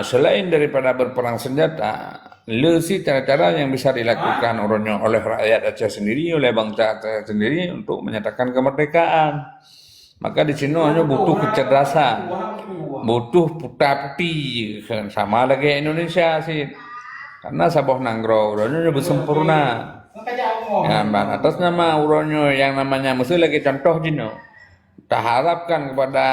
Selain daripada berperang senjata, sih cara-cara yang bisa dilakukan oleh rakyat Aceh sendiri, oleh bangsa Aceh sendiri untuk menyatakan kemerdekaan. Maka di sini hanya butuh kecerdasan, butuh putar putih, sama lagi Indonesia sih. Karena sabah nanggro, uronyo bersempurna. Ya, atas nama uronyo yang namanya mesti lagi contoh jino. Tak harapkan kepada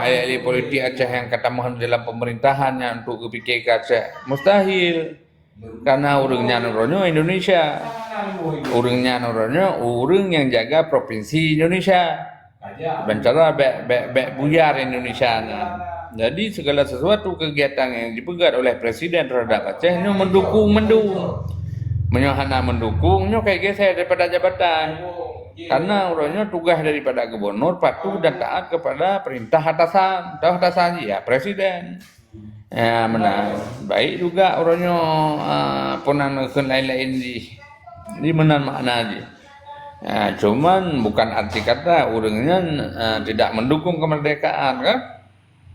ahli politik Aceh yang ketemu dalam pemerintahannya untuk kepikir ke Aceh. Mustahil. Karena urungnya nuronyo Indonesia. Urungnya nuronyo urung yang jaga provinsi Indonesia. Dan cara bek buyar Indonesia. Jadi segala sesuatu kegiatan yang dipegat oleh presiden terhadap Aceh ini mendukung. Menyohana mendukung, kayak geser daripada jabatan. Karena urangnya tugas daripada gubernur patuh dan taat kepada perintah atasan. Tahu atasan ya presiden. Ya menang. Baik juga urangnya punan lain-lain di menan makna aja. Ya, cuman bukan arti kata urangnya tidak mendukung kemerdekaan kan?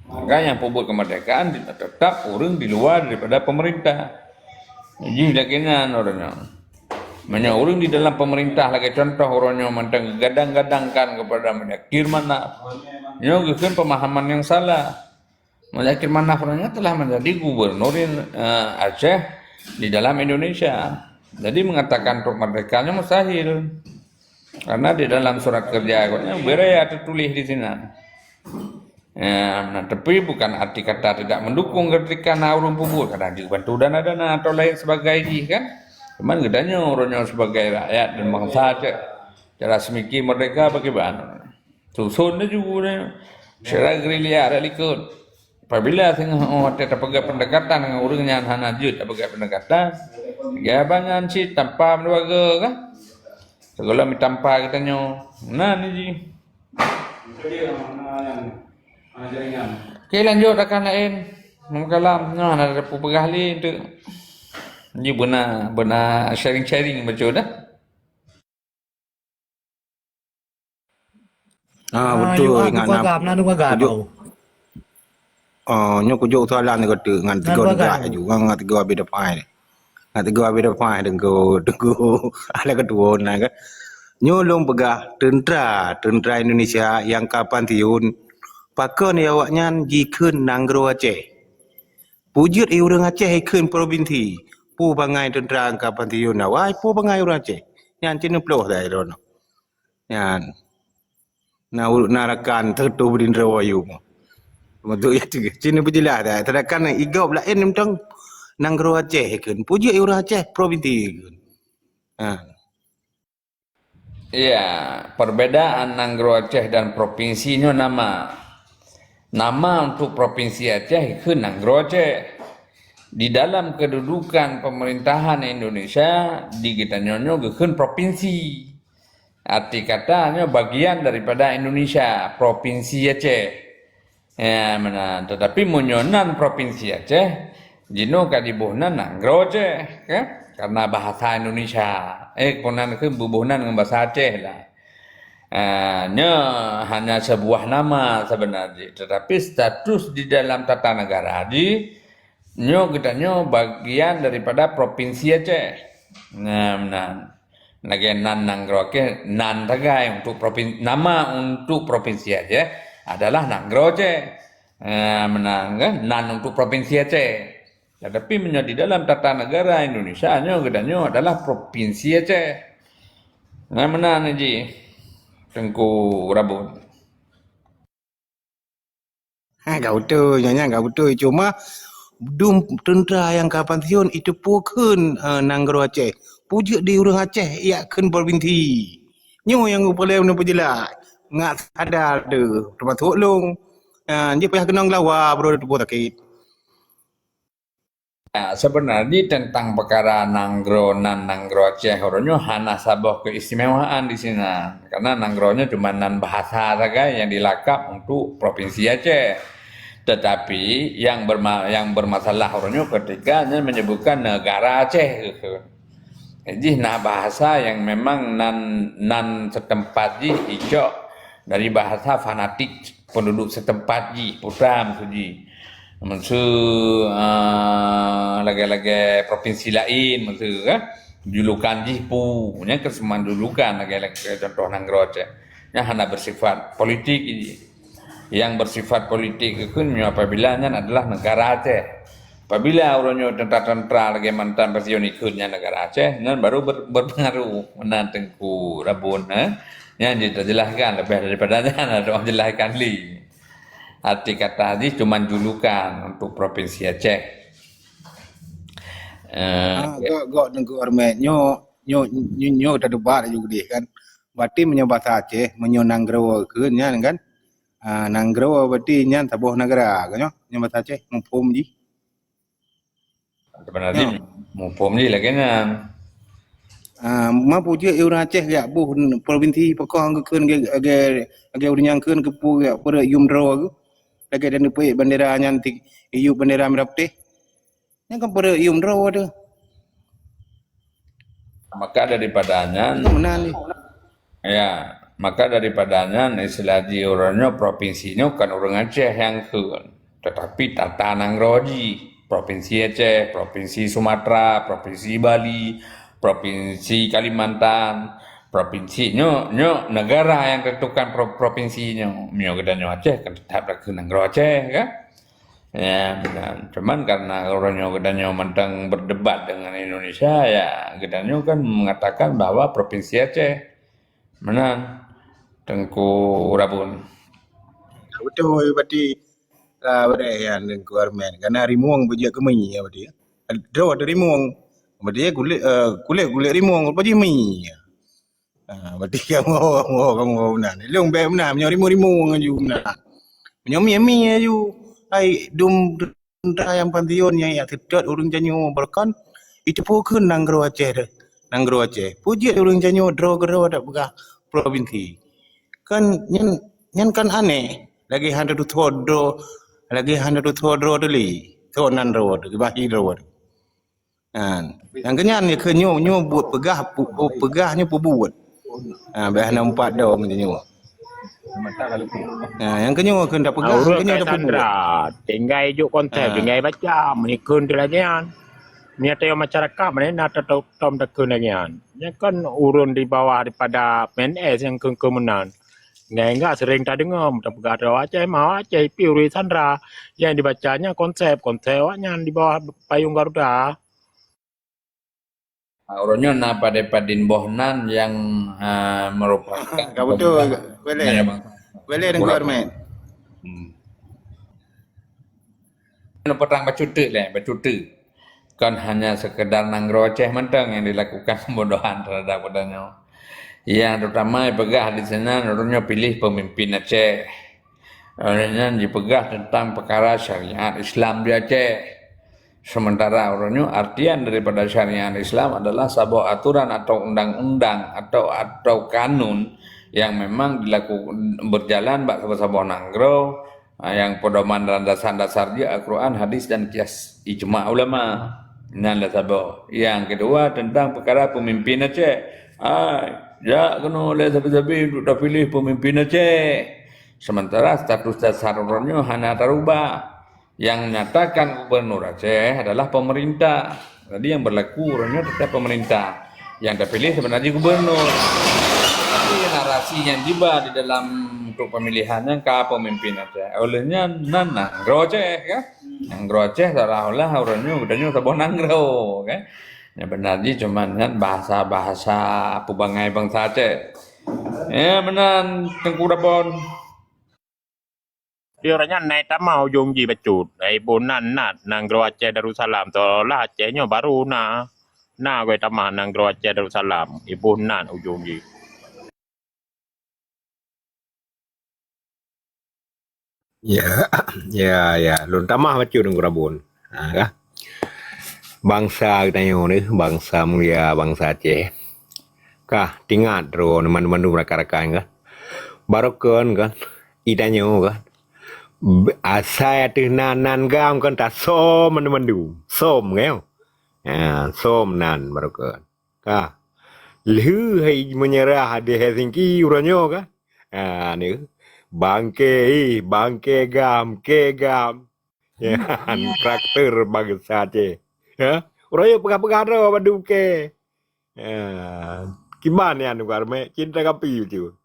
Maka yang pupuk kemerdekaan tetap urang di luar daripada pemerintah. Jadi lakinya urangnya. Menyaurung di dalam pemerintah lagi contoh orangnya mentang gadang-gadangkan kepada Mendakir Manaf. Ini pemahaman yang salah. Mendakir Manaf orangnya telah menjadi gubernur Aceh di dalam Indonesia. Jadi mengatakan untuk merdekanya mustahil. Karena di dalam surat kerja berea tertulis di sini. Ya, tapi bukan arti kata tidak mendukung ketika urung pubur karena dibantu dana-dana atau lain sebagainya kan. Cuman gedanya orangnya sebagai rakyat dan bangsa Aceh cara semiki merdeka bagaimana susunnya juga secara gerilya ada likut apabila ada terpegat pendekatan dengan orangnya hana jut terpegat pendekatan ya banyak sih tanpa menduaga kan segala tanpa kitanya nah ni ji okay, lanjut akan lain mengkalam ada pegahli untuk ini benar sharing-sharing macam dah. Betul Yung ingat aku agam, nanu agam kujuk au. nyo kujuk soalan ni kata ngan tiga Nanu negara agam. juga ngan tiga beda pai. Ngan tiga beda pai dengko ala kedua nah kan. Nyo long pegah tentera Indonesia yang kapan tiun pakon ya awaknya jikeun nanggro Aceh. Pujut urang Aceh ikeun provinsi. Pu bangai tentera kapan tiun awai pu bangai urang Aceh. Yang cina ploh dah iron. Yang narakan tertu berindra wayu. Betul ya tiga. Cina berjelas dah. Terakan igau lain mentang nanggro Aceh kan. Puji orang Aceh provinsi kan. Iya, perbedaan Nanggro Aceh dan provinsinya nama. Nama untuk provinsi Aceh itu Nanggro Aceh. Di dalam kedudukan pemerintahan Indonesia di kita nyonyo gekeun provinsi. Arti katanya bagian daripada Indonesia, provinsi Aceh. Ya, mana? Tetapi munyonan provinsi Aceh, jino kadibuhna Nanggro Aceh, kan? Karena bahasa Indonesia. Konan ke bubuhnan dengan bahasa Aceh lah. Hanya sebuah nama sebenarnya, tetapi status di dalam tata negara kita bagian daripada provinsi Aceh. Lagi Nanggro Aceh, nan tagai untuk provinsi nama untuk provinsi Aceh adalah Nanggro Aceh. Nan untuk provinsi Aceh. Tetapi menjadi dalam tata negara Indonesia kita adalah provinsi Aceh. Mana ji Tengku Rabun. Gak betul, nyanyi gak betul. Cuma dum tentera yang kapan tiun itu pukun nanggro Aceh. Pujuk di orang Aceh ia kan provinsi. Nyo yang boleh menapa jelas. Ngat ada tu termasuk long. Dia payah kenang lawa bro tu takit. Sebenarnya tentang perkara Nanggro Aceh orangnya hanya sabah keistimewaan di sini karena Nanggronya cuma nan bahasa saja yang dilakap untuk provinsi Aceh. Tetapi yang bermasalah orangnya ketika menyebutkan negara Aceh gitu. Jadi bahasa yang memang nan setempat hijau dari bahasa fanatik penduduk setempat putra maksudnya. Masa lagi-lagi provinsi lain, masa julukan jipu, nya keseman julukan lagi-lagi contoh Nanggro Aceh. Nya hanya bersifat politik ini. Yang bersifat politik itu apabila nya adalah negara Aceh. Apabila orangnya tentara-tentara lagi mantan presiden ikutnya negara Aceh, nya baru berpengaruh menantengku Rabun. Nya jelaskan lebih daripadanya ada orang jelaskan li. Arti kata hadis cuma julukan untuk provinsi Aceh. Gak negor me nyo dah debat juga dia kan. Berarti menyo bahasa Aceh, menyo Nanggro ke nya kan. Nanggro berarti nya tabuh negara kan nyo bahasa Aceh mumpum ji. Sebenarnya mumpum ni lagi kan. Mampu je orang Aceh ya buh provinsi Pekong ke age urang keun ke pu ya pada yumro ke. Lagi dan pe bendera nyantik iu bendera merah putih. Yang kan pada yumro tu. Maka daripadanya, Menan ni. ya, maka daripadanya istilah di orangnya provinsinya kan orang Aceh yang ke, tetapi tata Nangroji, provinsi Aceh, provinsi Sumatera, provinsi Bali, provinsi Kalimantan, provinsinya negara yang tentukan provinsinya, mio kedanyo Aceh kan tetap ke Nanggro Aceh kan. Ya, benar. Cuman karena orangnya Gedanyo mentang berdebat dengan Indonesia, ya Gedanyo kan mengatakan bahwa Provinsi Aceh menang Tengku Rabun. Betul berarti pada yang negor men karena rimuang bejak kemai ya berarti. Draw ada rimuang. Berarti kulit rimuang berarti mi. Berarti kamu benar. Long be benar menyo rimuang aju benar. Menyo mi aju. Ai dum yang pantion yang ya tetap urang janyo berkan itu pun Nanggro Aceh dah. Nanggro Aceh. Puji urang janyo draw tak begah provinsi. Kan nyan kan aneh. Lagi handa tu thodro, lagi handa tu thodro tu li. Thonan ro tu bahi ro. Yang kenyan ni kenyo buat pegahnya buat. Bah nampak dah macam nyo. Yang kenyo kan dah pegah, Urut kenyo kat dah buat. Sandra, tinggal ijuk konsep, tinggal baca, menikun tu lagi kan. Niat yang masyarakat mana nak tahu tom tekun lagi kan. Yang kan urun di bawah daripada PNS yang kemenan. Enggak sering tak dengar, tak pegah ada Aceh, mau Aceh, Piuri Sandra. Yang dibacanya konsep awaknya di bawah payung Garuda. Orangnya napa padin Bohnan yang merupakan Kau betul, boleh. Boleh negor men. Perang bacutu kan hanya sekedar Nanggro Aceh mentang yang dilakukan pembodohan terhadap padanya. Yang terutama pegah di sana orangnya pilih pemimpin Aceh. Orangnya dipegah tentang perkara syariat Islam di Aceh. Sementara orangnya artian daripada syariat Islam adalah sebuah aturan atau undang-undang atau kanun yang memang dilakukan berjalan bak sebuah Nanggro yang pedoman dan dasar-dasar dia Al-Quran, hadis dan kias ijma ulama. Yang kedua tentang perkara pemimpin Aceh. Ya kena oleh sabi-sabi untuk pilih pemimpin Aceh. Sementara status dasar orangnya hanya terubah. Yang menyatakan gubernur Aceh adalah pemerintah. Jadi yang berlaku orangnya tetap pemerintah. Yang terpilih sebenarnya gubernur. Tapi narasi yang tiba di dalam untuk pemilihannya ke pemimpin Aceh. Olehnya Nanggro Aceh kan. Nanggro Aceh seolah-olah orangnya udahnya sebuah Nanggro kan. Ya benar ji cuman kan bahasa-bahasa pubangai bangsa Aceh. Ya benar Tengku Rabun. Dia orangnya naik tamah ujung ji bacut. Bonan Nanggro Aceh Darussalam. Tolah Acehnya baru gue tamah Nanggro Aceh Darussalam. Bonan ujung ji. Ya. Lun tamah bacu dengan Rabun. Kah? Bangsa kita ni, bangsa mulia, bangsa Aceh. Kah, tingat ro mandu rakan-rakan kah. Barokan kan, idanyo kan. Asai tu nan gam kan tak som mandu. Som ngau. Som nan barokan. Kah. Lhu hai menyerah di Helsinki uranyo kah. Ni bangke gam. Ya, traktor bangsa Aceh. Ya, orang yang pegang-pegang dah bandu ke. Ya, gimana ya nu karme cinta kapi itu.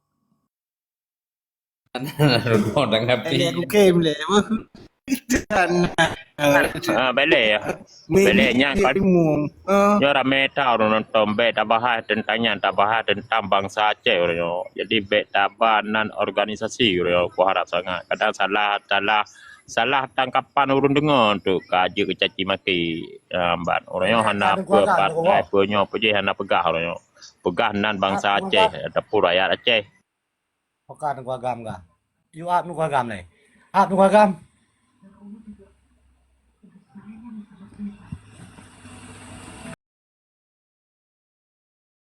Kau dah ngapi. Ele aku kem le. Dan Bele ya. Belenya dia kan bingung. Nyo rame tahu nonton bet tabah tentang bangsa Aceh yo. Jadi bet tabanan organisasi yo ku harap sangat. Kadang salah tangkapan urun dengar tu kaji kecaci maki ban orangnya hana pakai punyo puje hana pegah orangnya pegah nan bangsa Aceh dapur rakyat Aceh. Hokat nu agam ga. Yu ap nu agam này. Ap nu agam.